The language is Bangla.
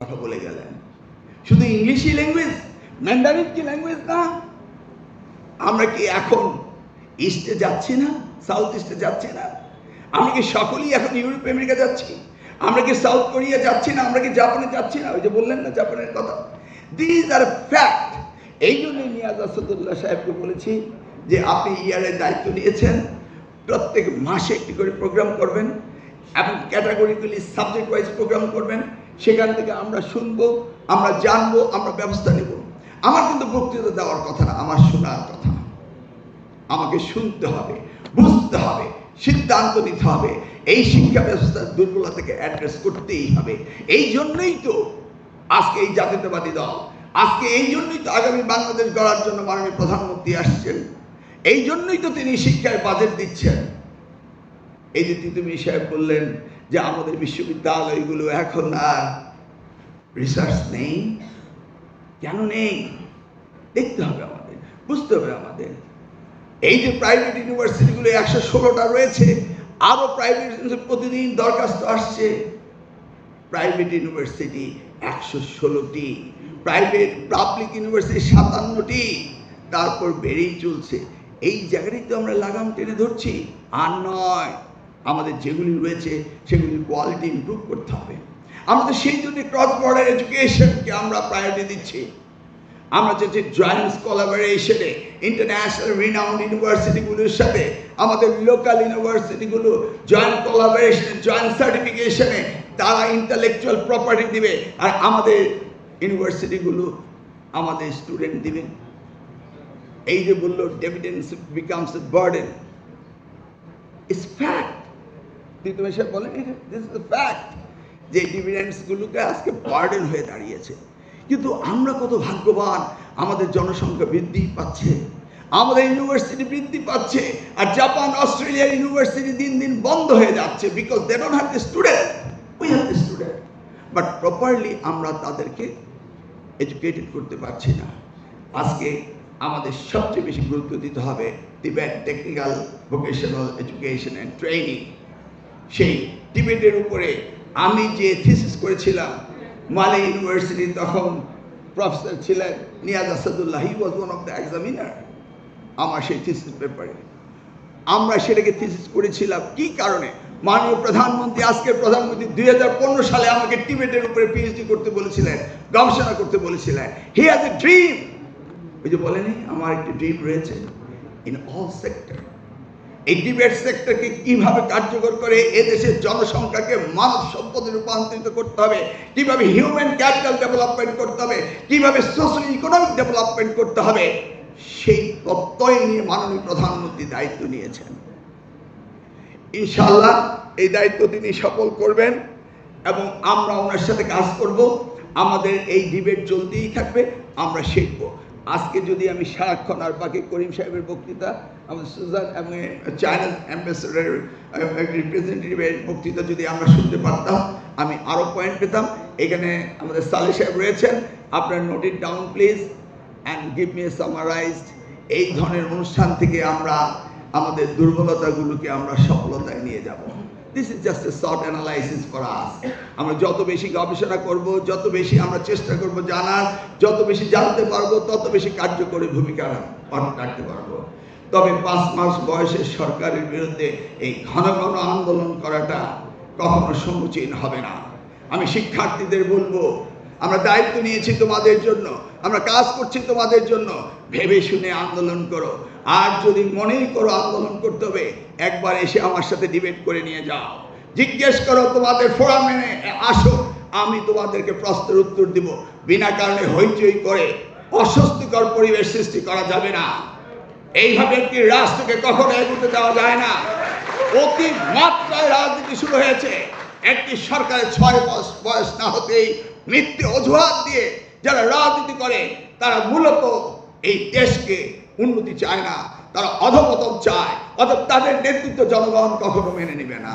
কথা বলে গেলেন। শুধু ইংলিশই ল্যাঙ্গুয়েজ, ম্যান্ডারিন কি ল্যাঙ্গুয়েজ না? আমরা কি এখন ইস্টে যাচ্ছি না, সাউথ ইস্টে যাচ্ছি না? আমরা কি সকলেই এখন ইউরোপ আমেরিকা যাচ্ছি? আমরা কি সাউথ কোরিয়া যাচ্ছি না? আমরা কি জাপানে যাচ্ছি না? ওই যে বললেন না জাপানের কথা। This are fact. এই জন্যই নিয়াজ আসাদুল্লাহ সাহেবকে বলেছি যে আপনি ইয়ারের দায়িত্ব নিয়েছেন, প্রত্যেক মাসে একটি করে প্রোগ্রাম করবেন এবং ক্যাটাগরিক্যালি সাবজেক্ট ওয়াইজ প্রোগ্রাম করবেন। সেখান থেকে আমরা শুনবো, আমরা জানবো, আমরা ব্যবস্থা নেব। আমার কিন্তু বক্তৃতা দেওয়ার কথা না, আমার শোনার কথা। আমাকে শুনতে হবে, বুঝতে হবে, সিদ্ধান্ত নিতে হবে। এই শিক্ষা ব্যবস্থার দুর্বলতাকে অ্যাড্রেস করতেই হবে। এই জন্যই তো আজকে এই জাতীয়তাবাদী দল, আজকে এই জন্যই তো আগামী বাংলাদেশ গড়ার জন্য মাননীয় প্রধানমন্ত্রী আসছেন। এই জন্যই তো তিনি শিক্ষায় বাজেট দিচ্ছেন। এই যে তিতুমির সাহেব বললেন যে আমাদের বিশ্ববিদ্যালয়গুলো এখন আর রিসার্চ নেই। কেন নেই? দেখতে হবে আমাদের, বুঝতে হবে আমাদের। এই যে প্রাইভেট ইউনিভার্সিটিগুলো 116টা রয়েছে, আরো প্রাইভেট প্রতিদিন দরখাস্ত আসছে। প্রাইভেট ইউনিভার্সিটি 116টি, প্রাইভেট পাবলিক ইউনিভার্সিটি 57টি, তারপর বেড়েই চলছে। এই জায়গাটাই তো আমরা লাগাম টেনে ধরছি। আর নয়, আমাদের যেগুলি রয়েছে সেগুলির কোয়ালিটি ইমপ্রুভ করতে হবে। আমাদের সেই জন্য ক্রস বর্ডার এডুকেশনকে আমরা প্রায়োরিটি দিচ্ছি। আমরা চাইছি জয়েন্ট কোলাবোরেশনে ইন্টারন্যাশনাল রিনাউন্ড ইউনিভার্সিটিগুলোর সাথে আমাদের লোকাল ইউনিভার্সিটিগুলো জয়েন্ট কোলাবোরেশনে, জয়েন্ট সার্টিফিকেশনে তারা ইন্টালেকচুয়াল প্রপার্টি দিবে, আর আমাদের ইউনিভার্সিটিগুলো আমাদের স্টুডেন্ট দিবেন। এই যে বললো ডিভিডেন্ডস becomes a burden, it's fact. তুমি সব বলেন দিস ইজ দ্য ফ্যাক্ট যে ডিভিডেন্ডসগুলোকে আজকে বার্ডেন হয়ে দাঁড়িয়েছে। কিন্তু আমরা কত ভাগ্যবান, আমাদের জনসংখ্যা বৃদ্ধি পাচ্ছে, আমাদের ইউনিভার্সিটি বৃদ্ধি পাচ্ছে, আর জাপান অস্ট্রেলিয়ার ইউনিভার্সিটি দিন দিন বন্ধ হয়ে যাচ্ছে because they don't have the student. We have the student, but properly আমরা তাদেরকে এডুকেটেড করতে পারছি না। আজকে আমাদের সবচেয়ে বেশি গুরুত্ব দিতে হবে Tibet technical vocational education and training. সেই টিবেটের উপরে আমি যে থিসিস করেছিলাম, মালে ইউনিভার্সিটি তখন প্রফেসর ছিলেন Niaz Asadullah, he was one of the examiner. আমার সেই থিসিস পেপারে আমরা সেটাকে থিসিস করেছিলাম কি কারণে? মাননীয় প্রধানমন্ত্রী, আজকের প্রধানমন্ত্রী 2015 সালে আমাকে টিবেটের উপরে পিএইচডি করতে বলেছিলেন, গবেষণা করতে বলেছিলেন। He has a dream. ওই যে বলেনি আমার একটি ড্রিম রয়েছে ইন অল সেক্টর। এই ডিবেট সেক্টরকে কিভাবে কার্যকর করে এদেশের জনসংখ্যাকে মানব সম্পদে রূপান্তরিত করতে হবে, কিভাবে হিউম্যান ক্যাপিটাল ডেভেলপমেন্ট করতে হবে, কিভাবে সোশ্যাল ইকোনমিক ডেভেলপমেন্ট করতে হবে, সেই তত্ত্বই নিয়ে মাননীয় প্রধানমন্ত্রী দায়িত্ব নিয়েছেন। ইনশাআল্লাহ এই দায়িত্ব তিনি সফল করবেন এবং আমরা ওনার সাথে কাজ করব। আমাদের এই ডিবেট চলতেই থাকবে, আমরা শিখব। আজকে যদি আমি সারাক্ষণ, আর বাকি করিম সাহেবের বক্তৃতা, আমাদের সুজান এবং চায়নার অ্যাম্বাসেডার রিপ্রেজেন্টেটিভের বক্তৃতা যদি আমরা শুনতে পারতাম, আমি আরও পয়েন্ট পেতাম। এখানে আমাদের সালে সাহেব রয়েছেন, আপনার note it down please and give me a summarised. এই ধরনের অনুষ্ঠান থেকে আমরা আমাদের দুর্বলতাগুলোকে আমরা সফলতায় নিয়ে যাব। This is just a short analysis for us. আমরা যত বেশি গবেষণা করব, যত বেশি আমরা চেষ্টা করব জানার, যত বেশি জানতে পারবো, তত বেশি কার্যকরী ভূমিকা রাখতে পারবো। তবে 5 মাস বয়সের সরকারের বিরুদ্ধে এই ঘন ঘন আন্দোলন করাটা কখনো সমীচীন হবে না। আমি শিক্ষার্থীদের বলবো, আমরা দায়িত্ব নিয়েছি তোমাদের জন্য, আমরা কাজ করছি তোমাদের জন্য, ভেবে শুনে আন্দোলন করো। আর যদি মনেই করো আন্দোলন করতে হবে, একবার এসে আমার সাথে ডিবেট করে নিয়ে যাও, জিজ্ঞেস করো, তোমাদের ফোরামে আসো, আমি তোমাদেরকে প্রশ্নের উত্তর দিব। বিনা কারণে হইচই করে অস্বস্তিকর পরিবেশ সৃষ্টি করা যাবে না। এইভাবে একটি রাষ্ট্রকে কখনো এগোতে দেওয়া যায় না। অতি মাত্রায় রাজনীতি শুরু হয়েছে। একটি সরকারের 6 বয়স না হতেই মিথ্যে অজুহাত দিয়ে যারা রাজনীতি করে, তারা মূলত এই দেশকে উন্নতি চায় না, তারা অধঃপতন চায়। অতএব তাদের নেতৃত্ব জনগণ কখনো মেনে নেবে না।